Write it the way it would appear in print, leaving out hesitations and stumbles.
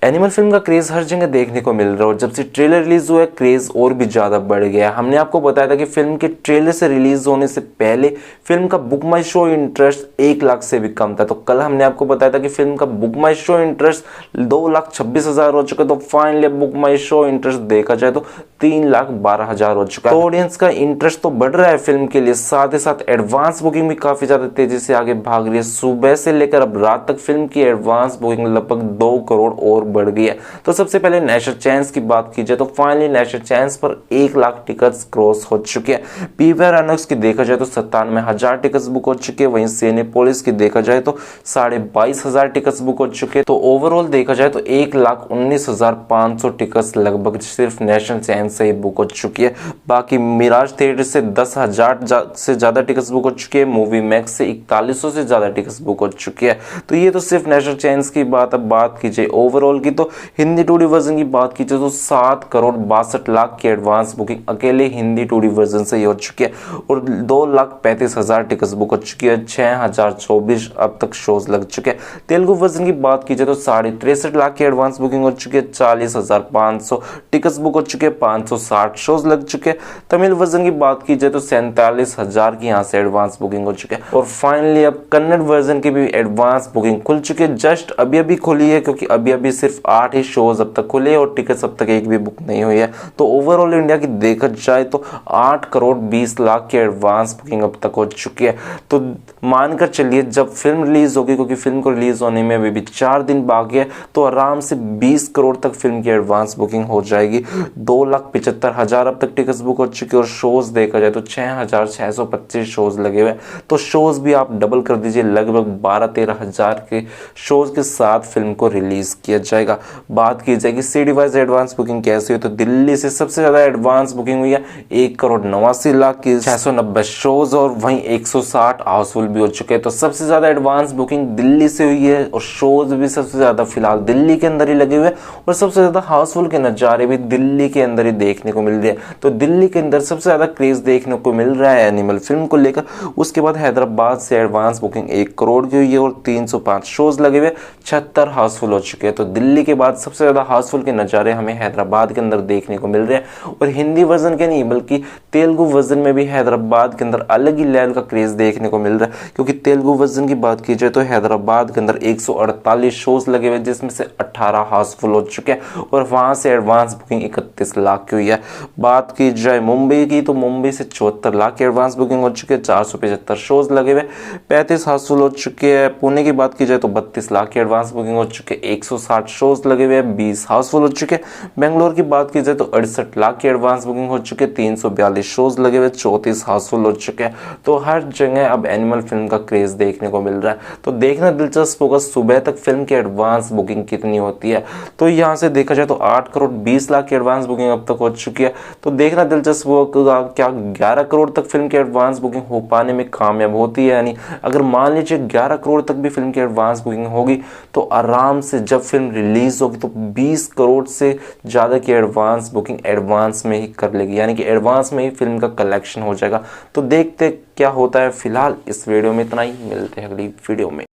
Animal film का craze हर जगह देखने को मिल रहा है और जब से ट्रेलर रिलीज हुआ है क्रेज और भी ज्यादा बढ़ गया है। हमने आपको बताया था कि फिल्म के ट्रेलर से रिलीज होने से पहले फिल्म का बुक माई शो इंटरेस्ट 1 लाख से भी कम था। तो कल हमने आपको बताया था कि फिल्म का बुक माई शो इंटरेस्ट 2,26,000 हो चुका है। तो फाइनली बुक माई शो इंटरेस्ट देखा जाए तो 3,12,000 हो चुका है। तो ऑडियंस का इंटरेस्ट तो बढ़ रहा है फिल्म के लिए, साथ ही साथ एडवांस बुकिंग भी काफी ज्यादा तेजी से आगे भाग रही है। सुबह से लेकर अब रात तक फिल्म की एडवांस बुकिंग लगभग 2 करोड़ और बढ़ गई है। तो सबसे पहले नेशनल चैंस की बात की जाए तो फाइनली नेशनल चैंस पर 1 लाख टिकट्स क्रॉस हो चुके हैं। पीवीआर आइनॉक्स की देखा जाए तो 97,000 टिकट्स बुक हो चुके हैं। वहीं सिनेपोलिस की देखा जाए तो 22,500 टिकट्स बुक हो चुके हैं। तो ओवरऑल देखा जाए तो 1,19,500 टिकट्स लगभग सिर्फ नेशनल चैंस से ही बुक हो चुकी है। बाकी मिराज थिएटर से 10,000 से ज्यादा टिकट्स बुक हो चुकी है। मूवी मैक्स से 4100 से ज्यादा टिकट्स बुक हो चुकी है। तो ये तो सिर्फ नेशनल चैंस की बात। अब बात की जाए ओवरऑल की तो हिंदी 2D वर्जन की बात की जाए तो 7 करोड़ 62 लाख की एडवांस बुकिंग अकेले हिंदी 2D वर्जन से ही हो चुकी है और 2,35,000 टिकट्स बुक हो चुकी है। 6,024 अब तक शोज लग चुके हैं। तेलुगु वर्जन की बात की जाए तो 63.5 लाख की एडवांस बुकिंग हो चुकी है। 40,500 टिकट्स बुक हो चुके हैं। 560 शोज लग चुके हैं। तमिल वर्जन की बात की जाए तो 47,000 की यहाँ से एडवांस बुकिंग हो चुके हैं। और फाइनली अब कन्नड़ वर्जन की भी एडवांस बुकिंग खुल चुकी है। जस्ट अभी अभी खुली है क्योंकि अभी सिर्फ 8 ही शोज अब तक खुले और टिकट्स अब तक एक भी बुक नहीं हुई है। तो ओवरऑल इंडिया की देखा जाए तो 8 करोड़ 20 लाख की एडवांस बुकिंग अब तक हो चुकी है। तो मानकर चलिए जब फिल्म रिलीज होगी, क्योंकि फिल्म को रिलीज होने में अभी भी 4 दिन बाकी है, तो आराम से 20 करोड़ तक फिल्म की एडवांस बुकिंग हो जाएगी। 2,75,000 अब तक टिकट्स बुक हो चुकी है और शोज देखा जाए तो 6,625 शोज लगे हुए। तो शोज भी आप डबल कर दीजिए, लगभग 12-13,000 के शोज के साथ फिल्म को रिलीज किया जाएगा। बात की जाएगी सिटी वाइज एडवांस बुकिंग कैसी हुई तो दिल्ली से सबसे ज्यादा एडवांस बुकिंग हुई है 1 करोड़ 89 लाख की 690 शोज और वहीं 160 हाउसफुल भी हो चुके हैं। तो सबसे ज्यादा एडवांस बुकिंग दिल्ली से हुई है और शोज भी सबसे ज्यादा फिलहाल दिल्ली के अंदर ही लगे हुए और सबसे ज्यादा हाउसफुल के नजारे भी दिल्ली के अंदर ही देखने को मिल रहे हैं। तो दिल्ली के अंदर सबसे ज्यादा क्रेज देखने को मिल रहा है एनिमल फिल्म को लेकर। उसके बाद हैदराबाद से एडवांस बुकिंग 1 करोड़ की हुई है और 305 शोज लगे हुए, 76 हाउसफुल हो चुके हैं। तो दिल्ली के बाद सबसे ज्यादा हाउसफुल के नजारे हमें हैदराबाद के अंदर देखने को मिल रहे हैं। और हिंदी वर्जन के नहीं बल्कि तेलुगु वर्जन में भी हैदराबाद के अंदर अलग ही लेवल का क्रेज देखने को मिल रहा है। क्योंकि तेलुगु वर्जन की बात की जाए तो हैदराबाद के अंदर 148 शोज लगे हुए जिसमें से 18 हाउसफुल हो चुके हैं और वहां से एडवांस बुकिंग 31 लाख की हुई है। बात की जाए मुंबई की तो मुंबई से 74 लाख की एडवांस बुकिंग हो चुकी है। 475 शोज लगे हुए, 35 हाउसफुल हो चुके हैं। पुणे की बात की जाए तो 32 लाख की एडवांस बुकिंग हो चुके हैं। 160 शोज लगे हुए, 20 हाउसफुल हो चुके हैं। बेंगलोर की बात की जाए तो 68 लाख की एडवांस बुकिंग हो चुके हैं। 342 शोज लगे हुए, 34 हाउसफुल हो चुके हैं। तो हर जगह अब एनिमल फिल्म का क्रेज देखने को मिल रहा है। तो देखना दिलचस्प होगा सुबह तक फिल्म की एडवांस बुकिंग कितनी होती है। तो यहाँ से देखा जाए तो 8 करोड़ 20 लाख की एडवांस बुकिंग अब तक हो चुकी है। तो देखना दिलचस्प होगा क्या 11 करोड़ तक फिल्म की एडवांस बुकिंग हो पाने में कामयाब होती है। यानी अगर मान लीजिए 11 करोड़ तक भी फिल्म की एडवांस बुकिंग होगी तो आराम से जब फिल्म रिलीज होगी तो 20 करोड़ से ज्यादा की एडवांस बुकिंग एडवांस में ही कर लेगी, यानी कि एडवांस में ही फिल्म का कलेक्शन हो जाएगा। तो देखते क्या होता है। फिलहाल इस वीडियो में इतना ही, मिलते हैं अगली वीडियो में।